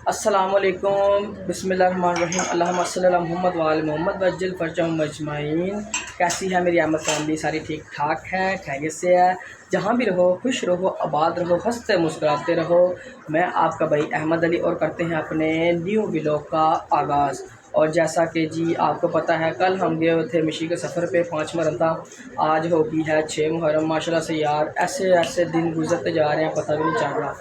अस्सलामुअलैकुम बिस्मिल्लाहिर्रहमानिर्रहीम अल्लाहुम्मा सल्लि अला मुहम्मद व आलि मुहम्मद वज्जिल फ़रजहुम अजमईन। कैसी है मेरी अहमद फैमिली? सारी ठीक ठाक है, खैरियत से है। जहाँ भी रहो खुश रहो, आबाद रहो, हंसते मुस्कुराते रहो। मैं आपका भाई अहमद अली और करते हैं अपने न्यू व्लॉग का आगाज़। और जैसा कि जी आपको पता है, कल हम गए थे मिशी के सफ़र पे, 5 मुहर्रम था। आज होगी है 6 मुहर्रम। माशाल्लाह से यार ऐसे ऐसे दिन गुजरते जा रहे हैं, पता भी नहीं चल रहा।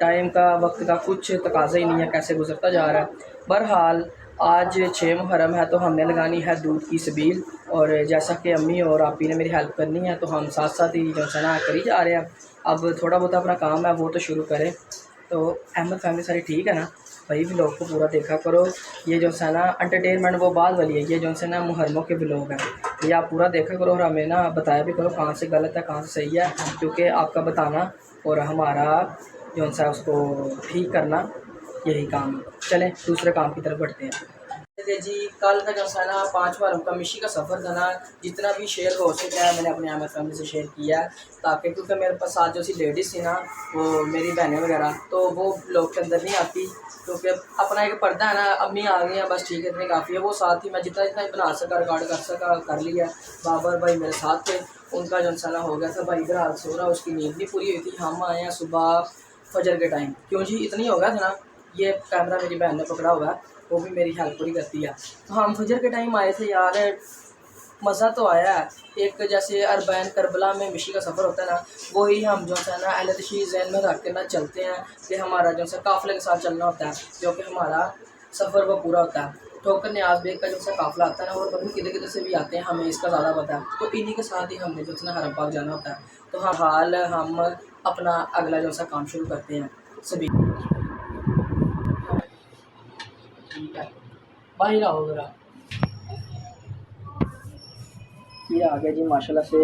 टाइम का, वक्त का कुछ तकाज़ा ही नहीं है, कैसे गुजरता जा रहा है। बहरहाल आज 6 मुहर्रम है तो हमने लगानी है दूध की सबील। और जैसा कि अम्मी और आपी ने मेरी हेल्प करनी है तो हम साथ साथ ही जो है ना करी जा रहे हैं। अब थोड़ा बहुत अपना काम है वो तो शुरू करें। तो अहमद फैमिली सारी ठीक है ना भाई? व्लॉग को पूरा देखा करो। ये जो है ना एंटरटेनमेंट वो बाद वाली है, ये जो है ना मुहर्रमों के व्लॉग हैं। ये आप पूरा देखा करो और हमें ना बताया भी करो कहाँ से गलत है कहाँ से सही है, क्योंकि आपका बताना और हमारा जो है उसको ठीक करना यही काम है। चलें दूसरे काम की तरफ बढ़ते हैं। देखिए जी, कल का जो है ना 5 मुहर्रम का मिशी का सफ़र था ना, जितना भी शेयर हो सका है मैंने अपने अहमद फैमिली से शेयर किया है, ताकि क्योंकि मेरे पास साथ जो सी लेडीज़ थी ना, वो मेरी बहनें वगैरह, तो वो लोग के अंदर नहीं आती, क्योंकि अपना एक पर्दा है ना। अम्मी आ गई हैं, बस ठीक है, इतनी काफ़ी है। वो साथ ही मैं जितना जितना ही बना सका, रिकॉर्ड कर सका कर लिया। बाबर भाई मेरे साथ थे, उनका जो है ना हो गया था। भाई इधर हाल सो रहा, उसकी नींद नहीं पूरी हुई थी। हम आए हैं सुबह फजर के टाइम, क्यों जी इतनी हो गया था ना। ये कैमरा मेरी बहन ने पकड़ा हुआ है, वो भी मेरी हेल्प पूरी करती है। तो हम फजर के टाइम आए थे यार, मज़ा तो आया है। एक जैसे अरबैन करबला में मिशी का सफ़र होता है ना, वही हम जो है ना अहले तशरीह ज़हन में रख के ना चलते हैं कि हमारा जो है काफ़िले के साथ चलना होता है, जो कि हमारा सफ़र वो पूरा होता है। ठोकर न्याज बेग का जो सा काफ़िला आता है ना, और पता किधर किधर से भी आते हैं, हमें इसका ज़्यादा पता है। तो इन्हीं के साथ ही हमने जो है ना हरम पाक जाना होता है। तो हाँ हाल हम अपना अगला जो सा काम शुरू करते हैं सभी। ठीक है, बाहर आओ ज़रा। ये आ गया जी माशाल्लाह से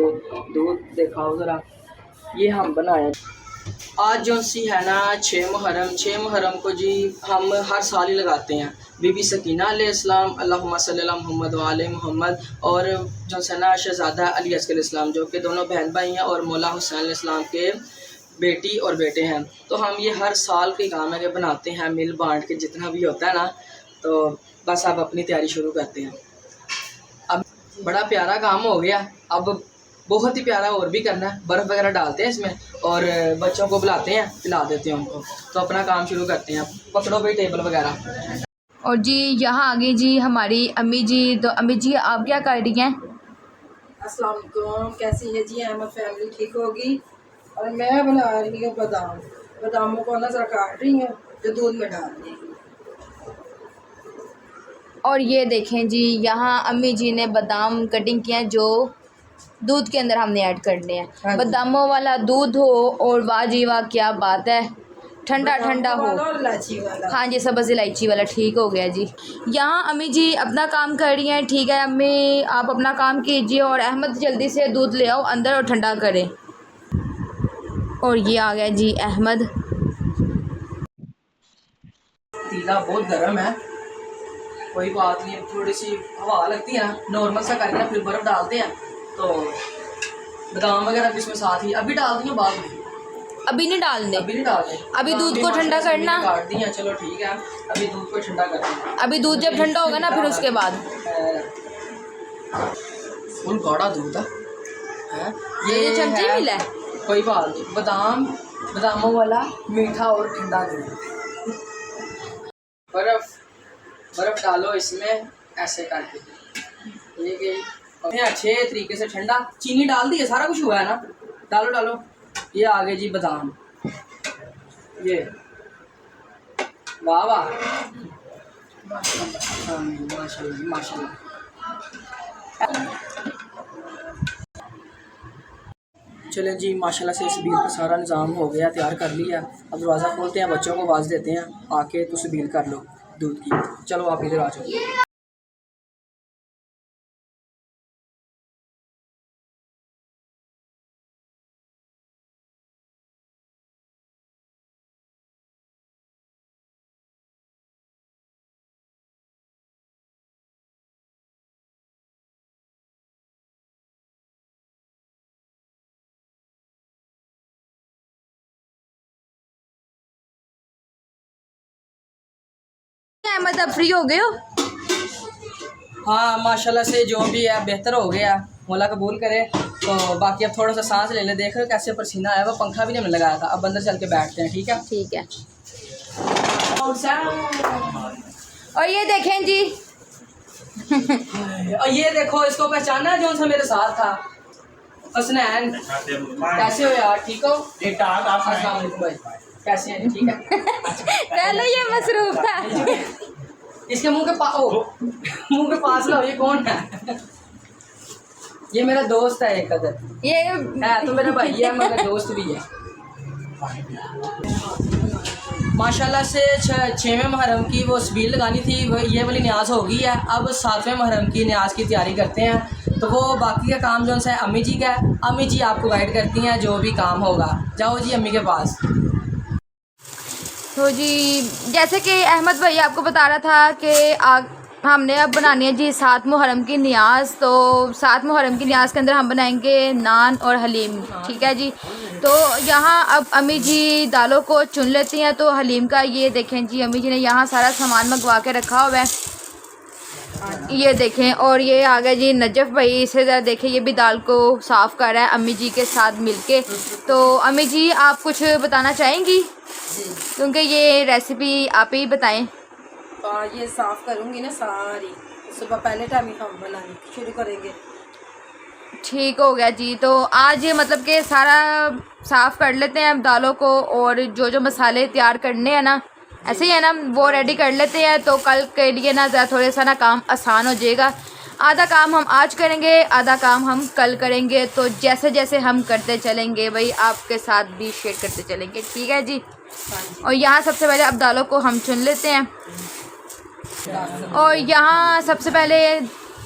दूध, दिखाओ ज़रा। ये हम बनाए आज जो सी है ना 6 मुहर्रम को जी हम हर साल ही लगाते हैं। बीबी सकीना अलैहिस्सलाम, अल्लाहुम्मा सल्ली अला मुहम्मद व आले मुहम्मद, और जो है ना शहज़ादा अली अस्कर इस्लाम, जो कि दोनों बहन भाई हैं और मौला हुसैन इस्लाम के बेटी और बेटे हैं। तो हम ये हर साल के काम है कि बनाते हैं मिल बांट के, जितना भी होता है ना। तो बस अब अपनी तैयारी शुरू करते हैं। अब बड़ा प्यारा काम हो गया, अब बहुत ही प्यारा और भी करना है। बर्फ़ वगैरह डालते हैं इसमें और बच्चों को बुलाते हैं, पिला देते हैं उनको। तो अपना काम शुरू करते हैं। पकड़ो भाई टेबल वगैरह। और जी यहाँ आ गई जी हमारी अम्मी जी। तो अम्मी जी आप क्या कर रही हैं? अस्सलाम वालेकुम, कैसी है जी अहमद फैमिली? ठीक होगी। और मैं बना रही हूँ बादाम। बादामों को ना ज़रा काट रही हूँ, जो दूध में डाल देंगे। और ये देखें जी, यहाँ अम्मी जी ने बादाम कटिंग किए हैं, जो दूध के अंदर हमने ऐड करने हैं। हाँ जी, बादामों वाला दूध हो और वाह जी वाह क्या बात है, ठंडा ठंडा बादामों हो। वाला और इलायची वाला। हाँ जी, सब्ज़ इलायची वाला ठीक हो गया जी। यहाँ अम्मी जी अपना काम कर रही हैं। ठीक है अम्मी, आप अपना काम कीजिए और अहमद जल्दी से दूध ले आओ अंदर और ठंडा करें। और ये आ गया जी अहमद। पतीला बहुत गर्म है, कोई बात नहीं, थोड़ी सी हवा लगती है ना, नॉर्मल सा करके ना फिर बर्फ़ डालते हैं। तो बादाम वगैरह भी इसमें साथ ही अभी डाल दिए, बाद में अभी नहीं डालने, अभी नहीं डालते। अभी बादाम दूध भी को ठंडा माशाल्लाह से अम्मी करना। ने काट दी हैं। चलो ठीक है, अभी दूध को ठंडा करते हैं। अभी दूध जब ठंडा होगा ना फिर उसके बाद। फुल गाढ़ा दूध है। ये चमचे है, मिला है। कोई बात नहीं। बादामों वाला मीठा और ठंडा दूध। बर्फ बर्फ डालो इसमें ऐसे करके, ये गई और ये अच्छे तरीके से ठंडा। चीनी डाल दी है, सारा कुछ हुआ है ना। डालो डालो। ये आ गए जी बादाम। ये वाह वाह, हाँ माशाल्लाह माशाल्लाह। चलें जी, माशाल्लाह से इस बील का सारा निज़ाम हो गया, तैयार कर लिया। अब दरवाज़ा खोलते हैं, बच्चों को आवाज़ देते हैं आके तुम बील कर लो दूध की। चलो आप इधर आ जाओ। अहमद, अब फ्री हो गए हो? हाँ माशाल्लाह से जो भी है बेहतर हो गया, मौला कबूल करे। तो बाकी अब थोड़ा सा सांस ले ले, देख रहे हो कैसे पसीना आया, वो पंखा भी नहीं हमने लगाया था। अब अंदर चल के बैठते हैं, ठीक है? ठीक है। और ये देखें जी और ये देखो, इसको पहचाना जो सा मेरे साथ था, हसनैन। कैसे हो यार, ठीक हो? अस्सलाम वालेकुम भाई, कैसे हैं? ठीक है। पहले ये मसरूफ था। इसके मुंह के पास लो, ये कौन है? ये मेरा दोस्त है एक कदर, ये है तो मेरा भाई है मगर दोस्त भी है। माशाल्लाह से 6वें मुहर्रम की वो स्पीड लगानी थी, वो ये वाली न्याज हो गई है। अब 7वें मुहर्रम की न्याज की तैयारी करते हैं। तो वो बाकी का काम जो है अम्मी जी का है, अम्मी जी आपको गाइड करती हैं जो भी काम होगा। जाओ जी अम्मी के पास। तो जी जैसे कि अहमद भाई आपको बता रहा था कि हमने अब बनानी है जी 7 मुहर्रम की न्याज। तो 7 मुहर्रम की न्याज के अंदर हम बनाएंगे नान और हलीम, ठीक है जी। तो यहाँ अब अम्मी जी दालों को चुन लेती हैं। तो हलीम का ये देखें जी, अम्मी जी ने यहाँ सारा सामान मंगवा के रखा हुआ है, ये देखें। और ये आ गया जी नजफ़ भाई, इसे ज़रा देखें, ये भी दाल को साफ़ कर रहा है अम्मी जी के साथ मिलके। तो अम्मी जी आप कुछ बताना चाहेंगी, क्योंकि ये रेसिपी आप ही बताएं। ये साफ़ करूँगी ना सारी, सुबह पहले टाइम ही हम बनाने शुरू करेंगे। ठीक हो गया जी। तो आज ये मतलब कि सारा साफ़ कर लेते हैं अब दालों को, और जो जो मसाले तैयार करने हैं ना, ऐसे ही है ना, वो रेडी कर लेते हैं। तो कल के लिए ना ज़रा थोड़ा सा ना काम आसान हो जाएगा। आधा काम हम आज करेंगे, आधा काम हम कल करेंगे। तो जैसे जैसे हम करते चलेंगे भाई आपके साथ भी शेयर करते चलेंगे, ठीक है जी। और यहाँ सबसे पहले अब दालों को हम चुन लेते हैं। और यहाँ सबसे पहले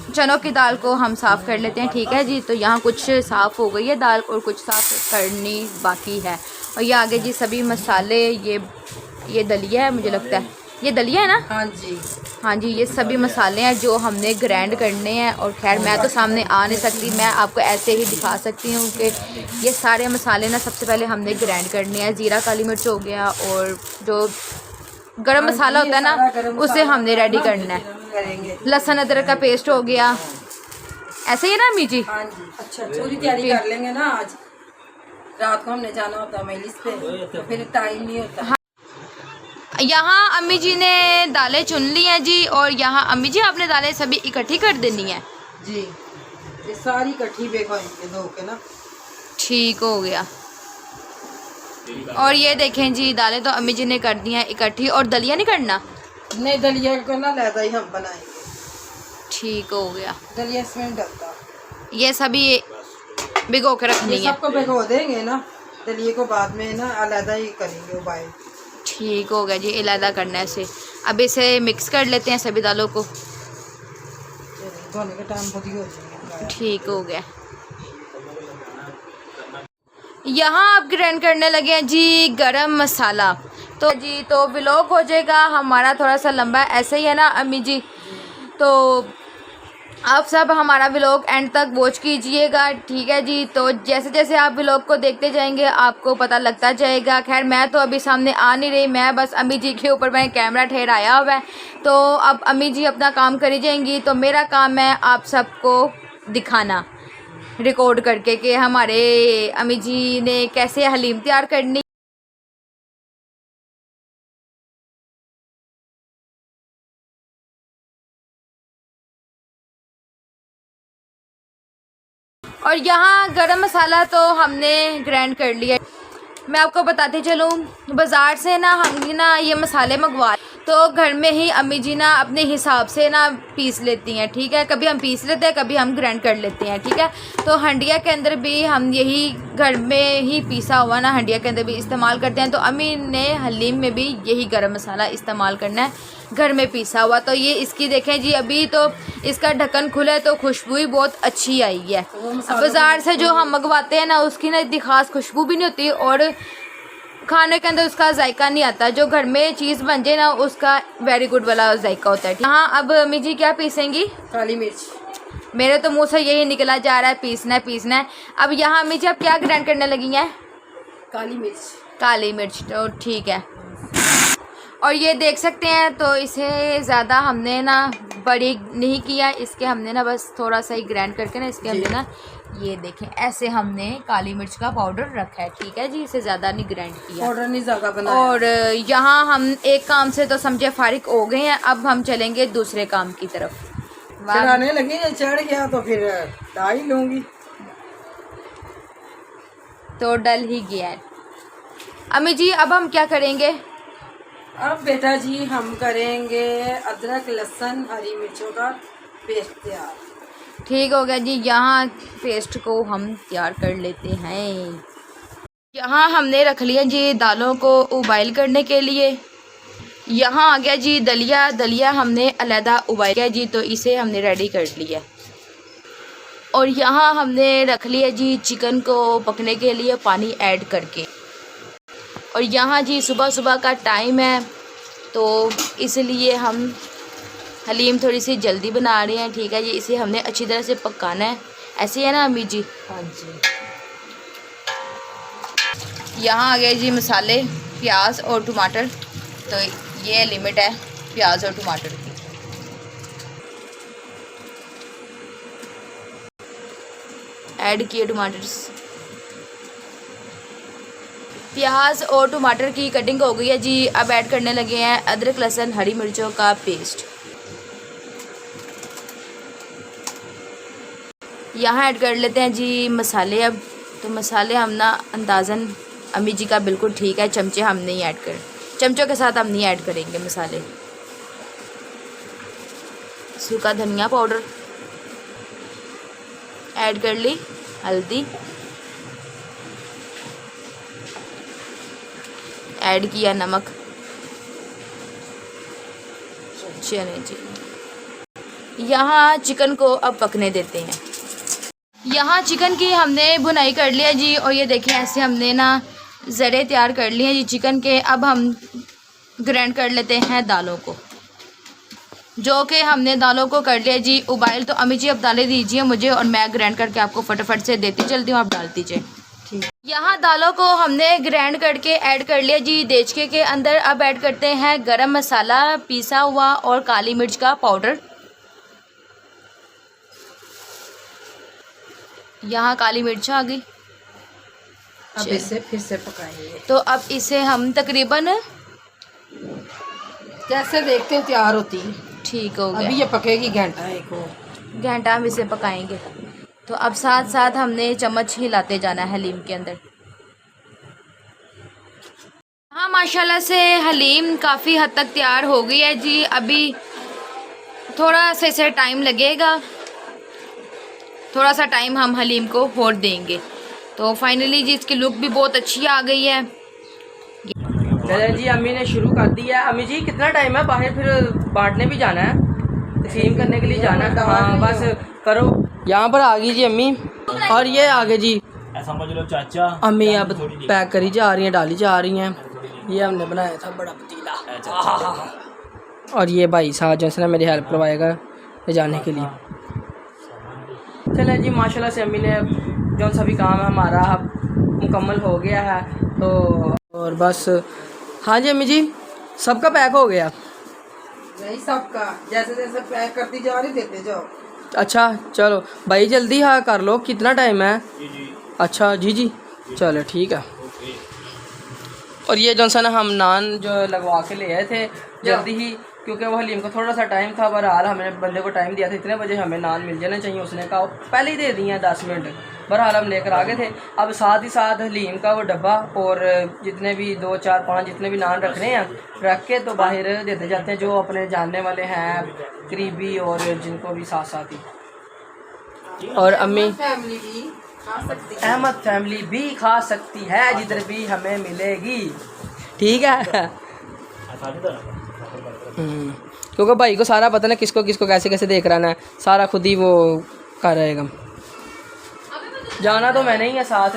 चनों की दाल को हम साफ़ कर लेते हैं, ठीक है जी। तो यहाँ कुछ साफ़ हो गई है दाल और कुछ साफ़ करनी बाकी है। और ये आगे जी सभी मसाले, ये दलिया है, मुझे लगता है ये दलिया है ना। हाँ जी, हाँ जी, ये सभी मसाले हैं जो हमने ग्राइंड करने हैं। और खैर मैं तो सामने आ नहीं सकती, मैं आपको ऐसे ही दिखा सकती हूँ कि ये सारे मसाले ना सबसे पहले हमने ग्राइंड करने हैं। ज़ीरा काली मिर्च हो गया, और जो गरम मसाला होता है ना उसे हमने रेडी करना है। लहसुन अदरक का पेस्ट हो गया, ऐसे ही है ना अम्मी जी? हाँ जी, अच्छा पूरी तैयारी कर लेंगे ना। आज रात को हमने जाना होता है मजलिस पे, तो फिर टाइम नहीं होता। यहाँ अम्मी जी ने दालें चुन ली हैं जी। और यहाँ अम्मी जी आपने दालें सभी इकट्ठी कर देनी है जी, ये सारी इकट्ठी भिगोएंगे धो के ना। ठीक हो गया। और ये देखें जी दालें तो अम्मी जी ने कर दी हैं इकट्ठी। और दलिया नहीं करना? नहीं, दलिया को ना लहदा ही हम बनाएंगे। ठीक हो गया। दलिया इसमें डलता, ये सभी भिगो के रखनी ये है। सबको भिगो देंगे ना, दलिये को बाद में ना अलहदा ही करेंगे उबाल। ठीक हो गया जी, इलादा करना है इसे। अब इसे मिक्स कर लेते हैं सभी दालों को। धोने का टाइम खुद ही हो जाएगा। ठीक हो गया। यहाँ आप ग्राइंड करने लगे हैं जी गरम मसाला। तो जी तो व्लॉग हो जाएगा हमारा थोड़ा सा लंबा, ऐसे ही है ना अम्मी जी। तो आप सब हमारा व्लॉग एंड तक वॉच कीजिएगा, ठीक है जी। तो जैसे जैसे आप व्लॉग को देखते जाएंगे आपको पता लगता जाएगा। खैर मैं तो अभी सामने आ नहीं रही, मैं बस अम्मी जी के ऊपर मैंने कैमरा ठहराया हुआ है। तो अब अम्मी जी अपना काम करी जाएंगी, तो मेरा काम है आप सबको दिखाना रिकॉर्ड करके कि हमारे अम्मी जी ने कैसे हलीम तैयार करनी। और यहाँ गरम मसाला तो हमने ग्राइंड कर लिया। मैं आपको बताती चलूँ, बाज़ार से ना हम ना ये मसाले मंगवा, तो घर में ही अम्मी जी ना अपने हिसाब से ना पीस लेती हैं, ठीक है। कभी हम पीस लेते हैं, कभी हम ग्राइंड कर लेते हैं, ठीक है। तो हंडिया के अंदर भी हम यही घर में ही पीसा हुआ ना हंडिया के अंदर भी इस्तेमाल करते हैं। तो अम्मी ने हलीम में भी यही गरम मसाला इस्तेमाल करना है, घर में पीसा हुआ। तो ये इसकी देखें जी, अभी तो इसका ढक्कन खुला है तो खुशबू ही बहुत अच्छी आई है। बाज़ार से जो हम मंगवाते हैं ना उसकी ना इतनी ख़ास खुशबू भी नहीं होती और खाने के अंदर उसका जायका नहीं आता। जो घर में चीज़ बन जाए ना उसका वेरी गुड वाला जायका होता है। यहाँ अब अम्मी जी क्या पीसेंगी? काली मिर्च। मेरे तो मुंह से यही निकला जा रहा है पीसना है पीसना है। अब यहाँ अम्मी जी अब क्या ग्राइंड करने लगी हैं? काली मिर्च। काली मिर्च, तो ठीक है। और ये देख सकते हैं, तो इसे ज़्यादा हमने ना बड़ी नहीं किया, इसके हमने ना बस थोड़ा सा ही ग्राइंड करके ना इसके हमने ना ये देखें ऐसे हमने काली मिर्च का पाउडर रखा है, ठीक है जी। इसे ज़्यादा नहीं ग्राइंड किया, पाउडर नहीं ज़्यादा बनाया। और यहाँ हम एक काम से तो समझे फारिग हो गए हैं, अब हम चलेंगे दूसरे काम की तरफ। चढ़ाने लगी, चढ़ गया तो फिर डाल लूँगी, तो डल ही गया है। अम्मी जी अब हम क्या करेंगे? अब बेटा जी हम करेंगे अदरक लहसुन हरी मिर्चों का पेस्ट तैयार। ठीक हो गया जी। यहाँ पेस्ट को हम तैयार कर लेते हैं। यहाँ हमने रख लिया जी दालों को उबाइल करने के लिए। यहाँ आ गया जी दलिया, दलिया हमने अलहदा उबाल किया जी, तो इसे हमने रेडी कर लिया। और यहाँ हमने रख लिया जी चिकन को पकने के लिए पानी ऐड करके। और यहाँ जी सुबह सुबह का टाइम है, तो इसलिए हम हलीम थोड़ी सी जल्दी बना रहे हैं, ठीक है जी। इसे हमने अच्छी तरह से पकाना है, ऐसे है ना अम्मी जी? हाँ जी। यहाँ आ गए जी मसाले, प्याज और टमाटर, तो ये लिमिट है प्याज और टमाटर की। ऐड किए टमाटर, प्याज और टमाटर की कटिंग हो गई है जी। अब ऐड करने लगे हैं अदरक लहसुन हरी मिर्चों का पेस्ट। यहाँ ऐड कर लेते हैं जी मसाले। अब तो मसाले हम ना अंदाज़न अम्मी जी का बिल्कुल ठीक है, चमचे हम नहीं ऐड करें, चमचों के साथ हम नहीं ऐड करेंगे मसाले। सूखा धनिया पाउडर ऐड कर ली, हल्दी ऐड किया, नमक, चने जी। यहाँ चिकन को अब पकने देते हैं। यहाँ चिकन की हमने भुनाई कर लिया जी, और ये देखिए ऐसे हमने ना ज़रे तैयार कर लिए जी चिकन के। अब हम ग्राइंड कर लेते हैं दालों को, जो कि हमने दालों को कर लिया जी उबाइल। तो अम्मी जी अब दालें दीजिए मुझे, और मैं ग्राइंड करके आपको फटाफट से देती चलती हूँ, आप डाल दीजिए। यहाँ दालों को हमने ग्राइंड करके ऐड कर लिया जी देचके के अंदर। अब ऐड करते हैं गरम मसाला पिसा हुआ और काली मिर्च का पाउडर। यहाँ काली मिर्च आ गई। अब इसे फिर से पकाएंगे। तो अब इसे हम तकरीबन जैसे देखते हैं तैयार होती है। ठीक हो गया। अभी ये पकेगी घंटा एक और घंटा हम इसे पकाएंगे। तो अब साथ साथ हमने चम्मच हिलाते जाना है हलीम के अंदर। हाँ माशाल्लाह से हलीम काफ़ी हद तक तैयार हो गई है जी। अभी थोड़ा से टाइम लगेगा, थोड़ा सा टाइम हम हलीम को और देंगे। तो फाइनली जी इसकी लुक भी बहुत अच्छी आ गई है। चले जी अम्मी ने शुरू कर दिया। अम्मी जी कितना टाइम है? बाहर फिर बांटने भी जाना है, तकसीम करने के लिए जाना है। हाँ बस करो। यहाँ पर आ गई जी अम्मी, और ये आगे जी समझ लो चाचा। अम्मी अब पैक करी जा रही हैं, डाली जा रही हैं। ये हमने बनाया था बड़ा पतीला, और ये भाई साहब जैसे ना मेरी हेल्प करवाएगा ले जाने के लिए। चले जी माशाल्लाह से अम्मी ने जो सा भी काम है हमारा अब मुकम्मल हो गया है। तो और बस हाँ जी अम्मी जी सबका पैक हो गया। नहीं सबका, जैसे जैसे पैक करती जा रही देते जाओ। अच्छा चलो भाई जल्दी हाँ कर लो। कितना टाइम है? अच्छा जी चलो ठीक है। और ये जो सा ना हम नान जो लगवा के ले आए थे जल्दी ही, क्योंकि वो हलीम का थोड़ा सा टाइम था। बहरहाल हमने बंदे को टाइम दिया था इतने बजे हमें नान मिल जाना चाहिए, उसने कहा पहले ही दे दिए हैं 10 मिनट। बहरहाल हम लेकर आ गए थे। अब साथ ही साथ हलीम का वो डब्बा और जितने भी 2 4 5 जितने भी नान रखने हैं रख के तो बाहर देते जाते हैं, जो अपने जानने वाले हैं करीबी और जिनको भी साथ साथ ही। और अम्मी फैमिली भी खा सकती है, अहमद फैमिली भी खा सकती है जिधर भी हमें मिलेगी, ठीक है। क्योंकि भाई को सारा पता ना किसको किसको कैसे कैसे देख रहा है, सारा खुद ही वो कर रहेगा। जाना तो मैंने ही है साथ।